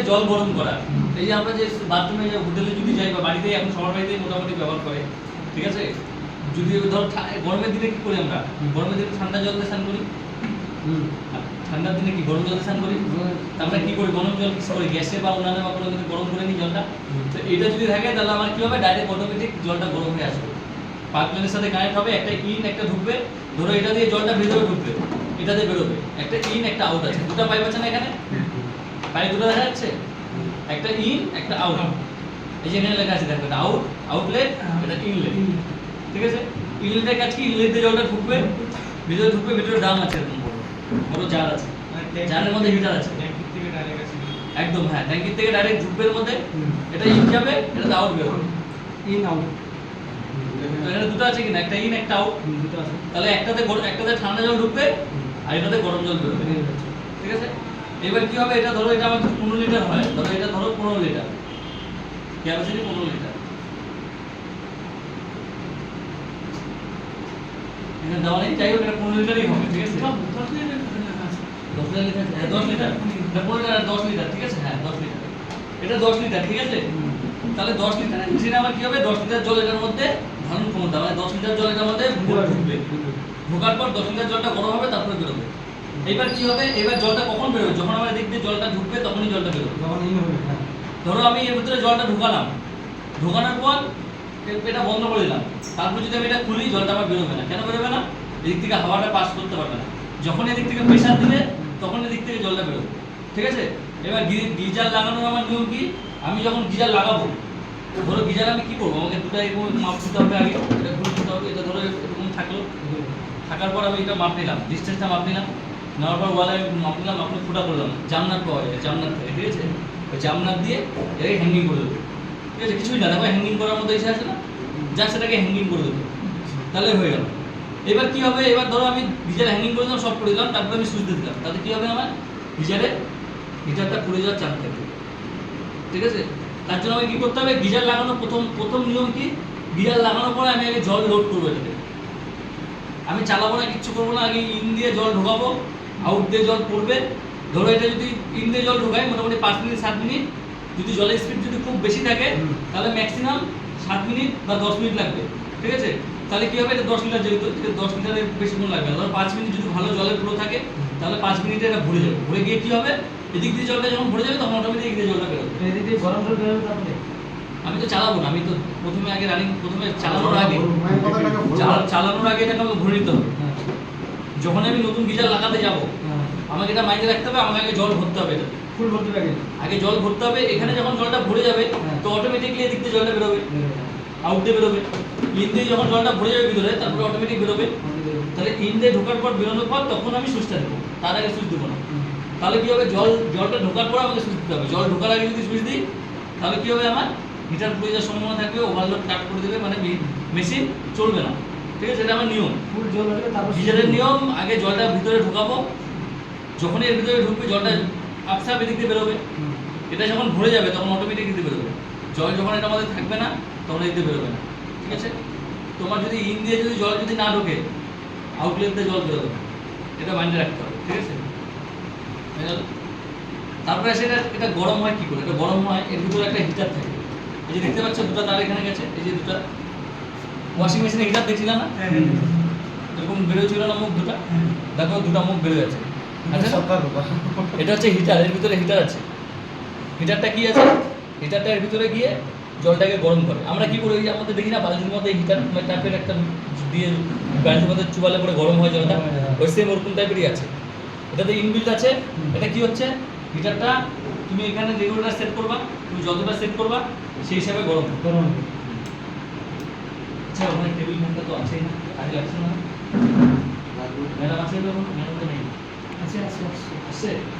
জল গরম করা। এই যে আমরা যে বাথরুমে হোটেলে যদি যাই বা বাড়িতেই এখন সবার বাড়িতেই মোটামুটি ব্যবহার করে, ঠিক আছে? যদি ধর গরমের দিনে কি করি আমরা? গরমের দিনে ঠান্ডা জল দিয়ে স্নান করি। ঠান্ডার দিনে কি গরম জল দিয়ে স্নান করি? আমরা কি করি? গরম জল কি করি? গ্যাসে বা অন্যান্য বা কোনো কিছু গরম করে নিই জলটা। তো এটা যদি থাকে তাহলে আমার কি হবে? ডাইরেক্ট অটোমেটিক জলটা গরম হয়ে আসবে। পাইপলাইনের সাথে কানেক্ট হবে, একটা ইন একটা ঢুকবে, ধরো এটা দিয়ে জলটা ভেতরে ঢুকবে, এটা দিয়ে বেরোবে, একটা ইন একটা আউট আছে, দুটো পাইপ আছে না এখানে? পাইপ দুটো দেখা যাচ্ছে, একটা ইন একটা আউট। এই যে এখানে লেখা আছে দেখো, এটা আউট আউটলেট, এটা ইনলেট, ঠিক আছে? ইনলেটের কাজ কি? ইনলেট দিয়ে জলটা ঢুকবে, ভিতরে ঢুকবে, ভিতরে ড্রাম আছে এরকম বড় জার আছে, জারের মধ্যে হিটার আছে, ট্যাঙ্কির থেকে ডাইরেক্ট আছে একদম। হ্যাঁ, ট্যাঙ্কির থেকে ডাইরেক্ট ঢুকবে এর মধ্যে, এটা ইন যাবে, এটা আউট বেরোবে, ইন আউট। তো এখানে দুটো আছে কিনা? একটা ইন একটা আউট। দুটো আছে। তাহলে একটাতে ঠান্ডা জল ঢুকবে আর এটাতে গরম জল বেরোবে, ঠিক আছে? এবার কি হবে? এটা ধরো এটা আমার 15 লিটার হয়, ধরো এটা ধরো 15 লিটার, ক্যাপাসিটি 15 লিটার। এখানে দেওয়া নেই, যাই হোক এটা 15 লিটারই হবে, ঠিক আছে? 10 লিটার লেখা আছে, 10 লিটার, এটা 15 লিটার 10 লিটার, ঠিক আছে? হ্যাঁ 10 লিটার, এটা 10 লিটার, ঠিক আছে? তাহলে 10 লিটারের মেশিনে আমার কি হবে? 10 লিটার জল এটার মধ্যে ধারণ ক্ষমতা, মানে 10 লিটার জল এটার মধ্যে ঢুকবে, ঢোকার পর 10 লিটার জলটা গরম হবে, তারপরে বেরোবে। এবার কি হবে? এবার জলটা কখন বেরোবে? যখন আমার এদিক দিয়ে জলটা ঢুকবে তখনই জলটা বেরোবে। যখন ইন হবে, হ্যাঁ। ধরো আমি এর ভিতরে জলটা ঢোকালাম, ঢোকানোর পর এটা বন্ধ করে দিলাম, তারপর যদি আমি এটা খুলি জলটা আমার বেরোবে না। কেন বেরোবে না? এদিক থেকে হাওয়াটা পাস করতে পারবে না। যখন এদিক থেকে প্রেসার দিবে তখন এদিক থেকে জলটা বেরোবে, ঠিক আছে? এবার গিজার লাগানোর আমার নিয়ম কি? আমি যখন গিজার লাগাবো, ধরো গিজার আমি কি করবো? আমাকে দুটো এরকম মাপ দিতে হবে, আগে এটা ঘুরে দিতে হবে, এটা ধরো এরকম থাকলো, থাকার পর আমি এটা মাপ নিলাম, ডিস্টেন্সটা মাপ নিলাম, নেওয়ার পর ওয়ালে মাপ নিলাম, আপনি ফুটা করলাম, জামনাট পাওয়া যায় জামনাট থেকে, ঠিক আছে? ওই জামনাট দিয়ে এটাকে হ্যাঙ্গিং করে দেবো, ঠিক আছে? কিছুই না, দেখো হ্যাঙ্গিং করার মতো এসে আছে না, যা সেটাকে হ্যাঙ্গিং করে দেবো, তাহলে হয়ে গেল। এবার কি হবে? এবার ধরো আমি গিজার হ্যাঙ্গিং করে দিলাম, সব করে দিলাম, তারপরে আমি সুইচ দিয়ে দিলাম, তাতে কি হবে? আমার গিজারটা পুড়ে যাওয়ার চান্স থাকবে, ঠিক আছে? তার জন্য আমাকে কি করতে হবে? গিজার লাগানোর প্রথম নিয়ম কি? গিজার লাগানোর পরে আমি আগে জল লোড করবো এটাতে, আমি চালাবো না, কিচ্ছু করবো না, আগে ইন দিয়ে জল ঢোকাবো, আউট দিয়ে জল পড়বে। ধরো এটা যদি ইন দিয়ে জল ঢোকাই মোটামুটি 5 মিনিট 7 মিনিট, যদি জলের স্পিড যদি খুব বেশি থাকে তাহলে ম্যাক্সিমাম 7 মিনিট বা 10 মিনিট লাগবে, ঠিক আছে? তাহলে কি হবে? এটা 10 লিটার, যেহেতু 10 লিটারের বেশিক্ষণ লাগবে না। ধরো 5 মিনিট যদি ভালো জলের ফ্লো থাকে তাহলে 5 মিনিটে এটা ভরে যাবে, ভরে গিয়ে কি হবে? এদিক দিয়ে জলটা যখন ভরে যাবে তখন অটোমেটিক এদিক দিয়ে জলটা বেরোবে। এদিক দিয়ে গরম জল বেরোবে তারপরে? আমি তো চালাবো না, আমি তো প্রথমে চালানোর আগে চালানোর আগে এটাকে আমাকে ভরে নিতে হবে। হ্যাঁ। যখন আমি নতুন গিজার লাগাতে যাব হ্যাঁ। আমাকে এটা মাইন্ডে রাখতে হবে, আমাকে আগে জল ভরতে হবে, এটাতে ফুল ভর্তি লাগে। আগে জল ভরতে হবে। এখানে যখন জলটা ভরে যাবে তো অটোমেটিকলি এদিক দিয়ে জলটা বেরোবে, আউট দিয়ে বেরোবে। ইন দিয়ে যখন জলটা ভরে যাবে ভিতরে তারপরে অটোমেটিক বেরোবে। তাহলে ইন দিয়ে ঢোকার পর বেরোনোর পর তখন আমি সুইচটা দেবো, তার আগে সুইচ দেবো না। তাহলে কি হবে? জলটা ঢোকার পর আমাকে সুইচ দিতে হবে। জল ঢোকার আগে যদি সুইচ দিই তাহলে কি হবে? আমার হিটার পুড়ে যাওয়ার সম্ভাবনা থাকবে, ওভারলোড কাট করে দেবে, মানে মেশিন চলবে না, ঠিক আছে? এটা আমার নিয়ম, ফুল জল হলে তারপর গিজারের নিয়ম। আগে জলটা ভিতরে ঢোকাবো, যখনই এর ভিতরে ঢুকবে জলটা আপসাপ এদিক দিয়ে বেরোবে। এটা যখন ভরে যাবে তখন অটোমেটিক এদিকে বেরোবে। জল যখন এটা আমাদের থাকবে না তখন এদিকে বেরোবে না, ঠিক আছে? তোমার যদি ইন দিয়ে যদি জল যদি না ঢোকে আউটলেট দিয়ে জল বেরোবে না, এটা মাইন্ডে রাখতে হবে, ঠিক আছে? তারপরে এটা গরম হয় কি করে? এটা গরম হয়, এর ভিতরে একটা হিটার থাকে। এই যে দেখতে পাচ্ছ দুটো তার এখানে গেছে, এই যে দুটো ওয়াশিং মেশিনে হিটার দেখছিলাম না, এরকম বেরোচ্ছিল না মুখ দুটো, দেখো দুটো মুখ বেরো গেছে। আচ্ছা, এটা হচ্ছে হিটার, এর ভিতরে হিটার আছে। হিটারটা কি আছে? হিটারটা এর ভিতরে গিয়ে জলটাকে গরম করে। আমরা কি করি? ওই যে আমাদের দেখি না বালতির মধ্যে হিটার টাইপের একটা দিয়ে বালতির মধ্যে চুবালে পরে গরম হয় জলটা, ওই সেম ওরকম টাইপেরই আছে। এটাতে ইনবিল্ট আছে। এটা কি হচ্ছে? হিটারটা তুমি এখানে রেগুলেটর সেট করবা, তুমি যতটা সেট করবা সেই হিসাবে গরম হবে। আচ্ছা, ওখানে টেবিল ফ্যানটা তো আছেই না, কাজে লাগছে না? ম্যাডাম আছে? ম্যাডাম তো নেই। আছে আছে আছে। আছে?